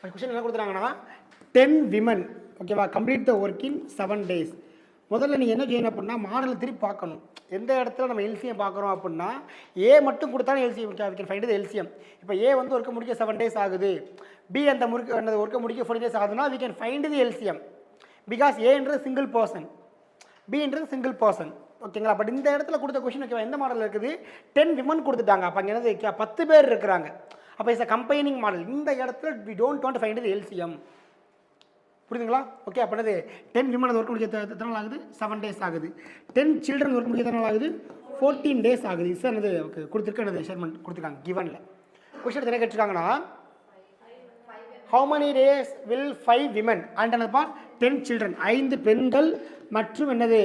Question என்ன கொடுத்துறாங்கன்னா 10 women ஓகேவா complete the work in 7 days. முதல்ல நீங்கள் என்ன செய்யணும் அப்படின்னா மாடலை திருப்பி பார்க்கணும். எந்த இடத்துல நம்ம எல்சிஎம் பார்க்குறோம் அப்படின்னா ஏ மட்டும் கொடுத்தாலும் LCM we can find the LCM. இப்போ ஏ வந்து ஒர்க்கை முடிக்க 7 days ஆகுது, பி அந்த ஒர்க்கை முடிக்க 40 days ஆகுதுன்னா we can find the LCM. Because ஏன்றது சிங்கிள் பர்சன், பின்றது சிங்கிள் பர்சன் ஓகேங்களா. பட் இந்த இடத்துல கொடுத்த கொஸ்டின் ஓகேவா எந்த மாடல் இருக்குது 10 விமன் கொடுத்துட்டாங்க. அப்போ அங்கே என்னது 10 பேர் இருக்கிறாங்க. அப்போ இட்ஸ் அ கம்பைனிங் மாடல். இந்த இடத்துல we don't want to find the LCM. புரியுதுங்களா? ஓகே. அப்போ என்னது 10 விமன் ஒர்க் முடிக்க எத்தனை நாள் ஆகுது 7 days ஆகுது. 10 சில்ட்ரன் ஒர்க் முடிக்க எத்தனை நாள் ஆகுது 14 days ஆகுது. இஸ் என்னது ஓகே கொடுத்துருக்க ஷெர்மெண்ட் கொடுத்துருக்காங்க கிவனில். கொஸ்டின் என்ன கேட்டிருக்காங்கன்னா how many days will 5 women and என்னப்பா 10 children 5 பெண்கள் மற்றும் என்னது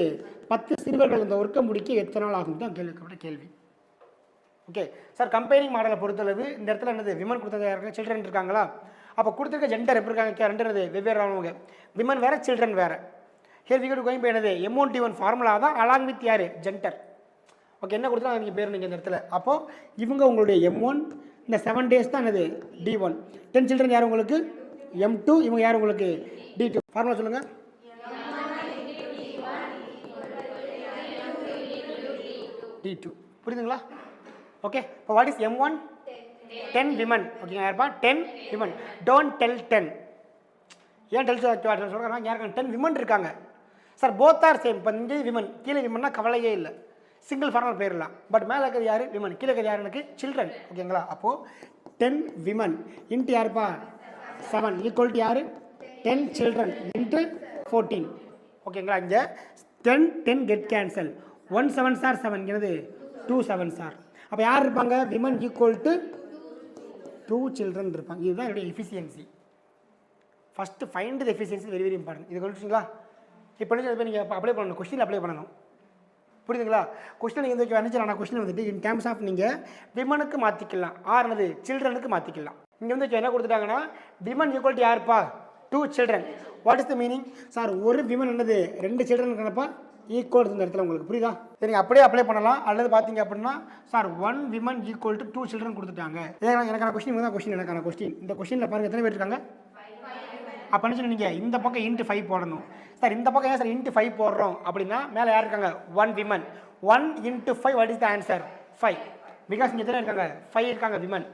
10 சிறுவர்கள் இந்த ஒர்க்கை முடிக்க எத்தனை நாள் ஆகும் தான் கேள்வி. Okay sir. கம்பைனிங் மாடலை பொறுத்தளவு இந்த இடத்துல என்னது விமன் கொடுத்தது சில்ட்ரன் இருக்காங்களா? அப்போ கொடுத்துருக்க ஜெண்டர் எப்படி இருக்காங்க ரெண்டு என்னது வெவ்வேறானவங்க. விமன் வேறு சில்ட்ரன் வேறு. ஹியர் வி கோயிங் பை என்னது M1T1 ஃபார்முலா தான் அலாங் வித் யார் ஜெண்டர். ஓகே என்ன கொடுத்தா நீங்கள் பேர் நீங்கள் இந்த இடத்துல. அப்போது இவங்க உங்களுடைய M1, இந்த 7 days தான் என்னது D1. 10 சில்ட்ரன் யார் உங்களுக்கு M2, இவங்க யார் உங்களுக்கு D2. ஃபார்முலா சொல்லுங்கள். D2 புரியுதுங்களா? ஓகே. இப்போ வாட் இஸ் M1 10 விமன் ஓகேங்க யாருப்பா 10 விமன். Don't tell 10. ஏன் டெல் சொல்கிறாங்க யாருக்காங்க 10 விமன் இருக்காங்க சார். Both are same. இப்போ இங்கே விமன் கீழே விமன்னா கவலையே இல்லை, சிங்கிள் ஃபார்மல் போயிடலாம். பட் மேலே இருக்கிறது யார் விமன், கீழே இருக்கிறது யார் எனக்கு சில்ட்ரன் ஓகேங்களா. அப்போது 10 விமன் இன்ட்டு யாருப்பா 7 ஈக்குவல் டு யார் 10 சில்ட்ரன் இன்ட்டு 14 ஓகேங்களா. இங்கே 10 கெட் கேன்சல். 1 7 சார் 7 என்னது 2 7 சார். அப்போ யார் இருப்பாங்க விமன் ஈக்குவல் டு 2 சில்ட்ரன் இருப்பாங்க. இதுதான் என்னுடைய efficiency. First find the efficiency very very important. இது கண்டுபிடிச்சிங்களா? இப்போ நீங்கள் அப்ளை பண்ணணும், கொஸ்டின் அப்ளை பண்ணணும். புரியுதுங்களா? கொஸ்டின் நீங்கள் வந்து வந்துச்சு. நான் கொஸ்டின் வந்துட்டு இன் டேர்ம்ஸ் ஆஃப் நீங்கள் விமனுக்கு மாற்றிக்கலாம், ஆறுனது சில்ட்ரனுக்கு மாற்றிக்கலாம். இங்கே வந்து என்ன கொடுத்துட்டாங்கன்னா விமன் ஈக்குவல் டு யாருப்பா 2 children. What is the meaning sir? ஒரு விமன் என்னது 2 சில்ட்ரன் கணப்பா ஈக்குவல் இந்த இடத்துல உங்களுக்கு புரியுதா? நீங்கள் அப்படியே அப்ளை பண்ணலாம். அல்லது பார்த்தீங்க அப்படின்னா sir 1 women equal to 2 children கொடுத்துட்டாங்க. எனக்கான கொஸ்டின் தான் கொஸ்டின் எனக்கான கொஸ்டின். இந்த கொஸ்டினில் பாருங்கள் எத்தனை பேர் இருக்காங்க. அப்போ என்ன நீங்கள் இந்த பக்கம் இன்ட்டு 5 போடணும் சார். இந்த பக்கம் ஏன் சார் இன்ட்டு 5 போடுறோம் அப்படின்னா மேலே யார் இருக்காங்க 1 women. 1 × 5 what is the answer 5. Because இங்கே எத்தனை இருக்காங்க 5 இருக்காங்க விமன்.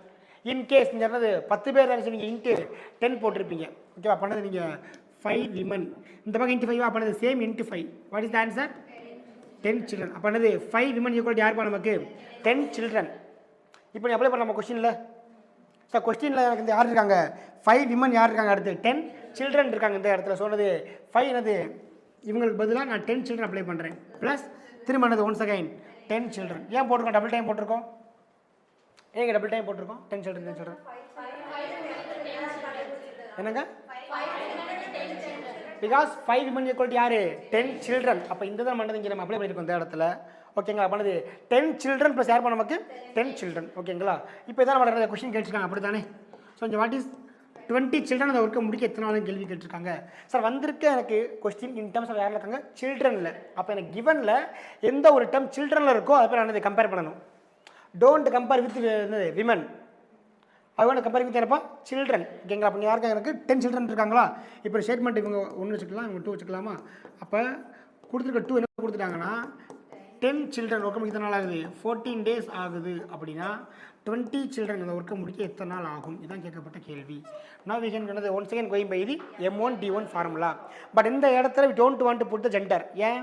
இன்கேஸ் நீங்கள் என்னது 10 பேர் இருந்துச்சு நீங்கள் இன்ட்டு 10 போட்டிருப்பீங்க ஓகேவா. பண்ணது நீங்கள் 5 விமன். இந்த பக்கம் இன்ட்டு 5 பண்ணது same into 5 what is the answer 10 children. அப்போ என்னது 5 விமன் ஈக்குவல் யாருப்பா நமக்கு 10 சில்ட்ரன். இப்போ நீ அப்ளை பண்ண நம்ம கொஸ்டினில் சார். கொஸ்டினில் எனக்கு இந்த யார் இருக்காங்க 5 விமன் யார் இருக்காங்க, அடுத்து 10 சில்ட்ரன் இருக்காங்க. இந்த இடத்துல சொன்னது 5 என்னது இவங்களுக்கு பதிலாக நான் 10 சில்ட்ரன் அப்ளை பண்ணுறேன். ப்ளஸ் திரும்ப என்னது ஒன்ஸ் அகைன் 10 சில்ட்ரன். ஏன் போட்டிருக்கோம் டபுள் டைம் போட்டிருக்கோம்? ஏங்க டபுள் டைம் போட்டிருக்கோம் 10 சில்ட்ரன் என்னங்க? பிகாஸ் 5 விமன் ஈக்குவல் யார் 10 சில்ட்ரன். அப்போ இந்த தான் பண்ணது இங்கே நம்ம அப்ளை பண்ணியிருக்கோம் இந்த இடத்துல ஓகேங்களா. பண்ணது 10 சில்ட்ரன் ப்ளஸ் யார் பண்ண நமக்கு 10 சில்ட்ரன் ஓகேங்களா. இப்போ இதான் நம்ம கொஸ்டின் கேட்டிருக்காங்க அப்படி தானே. ஸோ இங்கே வாட் இஸ் 20 சில்ட்ரன் அந்த ஒர்க்கை முடிக்க எத்தனை நாள் கேள்வி கேட்டிருக்காங்க சார். வந்திருக்க எனக்கு கொஸ்டின் இன் டேர்ம்ஸ் ஆஃப் யாரில் இருக்காங்க சில்ட்ரனில். அப்போ எனக்கு கிவனில் எந்த ஒரு டேர்ம் சில்ட்ரனில் இருக்கோ அதை போய் நான் கம்பேர் பண்ணணும். டோன்ட் கம்பேர் வித் விமன், அவங்க கம்பேர் வித் என்னப்பா சில்ட்ரன் ஓகேங்களா. அப்போ யாருக்கா எனக்கு 10 சில்ட்ரன் இருக்காங்களா. இப்போ ஸ்டேட்மெண்ட் இவங்க 1 வச்சுக்கலாம், இவங்க 2 வச்சுக்கலாமா. அப்போ கொடுத்துருக்க 2 என்ன கொடுத்துட்டாங்கன்னா 10 சில்ட்ரன் ஒர்க்கை முடிக்க எத்தனை நாள் ஆகுது 14 days ஆகுது. அப்படின்னா 20 சில்ட்ரன் அந்த ஒர்க்கை முடிக்க எத்தனை நாள் ஆகும் இதுதான் கேட்கப்பட்ட கேள்வி. நான் வீக்கன் பண்ணது once again going by the M1T1 formula. But இந்த இடத்துல we don't want to put the gender. ஏன்?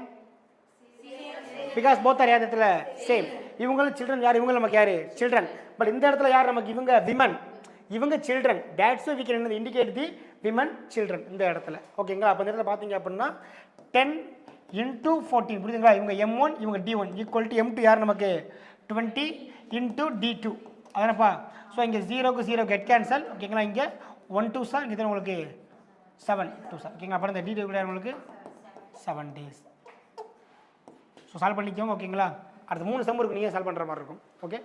பிகாஸ் போத் ஆர் இடத்துல சேம். இவங்களும் சில்ட்ரன் யார், இவங்க நமக்கு யார் சில்ட்ரன். பட் இந்த இடத்துல யார் நமக்கு இவங்க விமன், இவங்க children. That's we can indicate the women children இந்த இடத்துல ஓகேங்களா. அப்போ இந்த இடத்துல பார்த்தீங்க அப்படின்னா 10 × 14 புரியுதுங்களா. இவங்க M1 இவங்க D1 ஈக்குவல் டு M2 யார் நமக்கு 20 × D2 அதானப்பா. ஸோ இங்கே 0க்கு 0 கெட் கேன்சல் ஓகேங்களா. இங்கே 1 2 சார் இங்கே உங்களுக்கு 7 2 சார் ஓகேங்களா. அப்புறம் இந்த D2 கூட உங்களுக்கு 7 days. ஸோ சால்வ் பண்ணிக்கோங்க ஓகேங்களா. அடுத்த 3 சம் இருக்கு நீங்கள் சால்வ் பண்ணுற மாதிரி இருக்கும் ஓகே.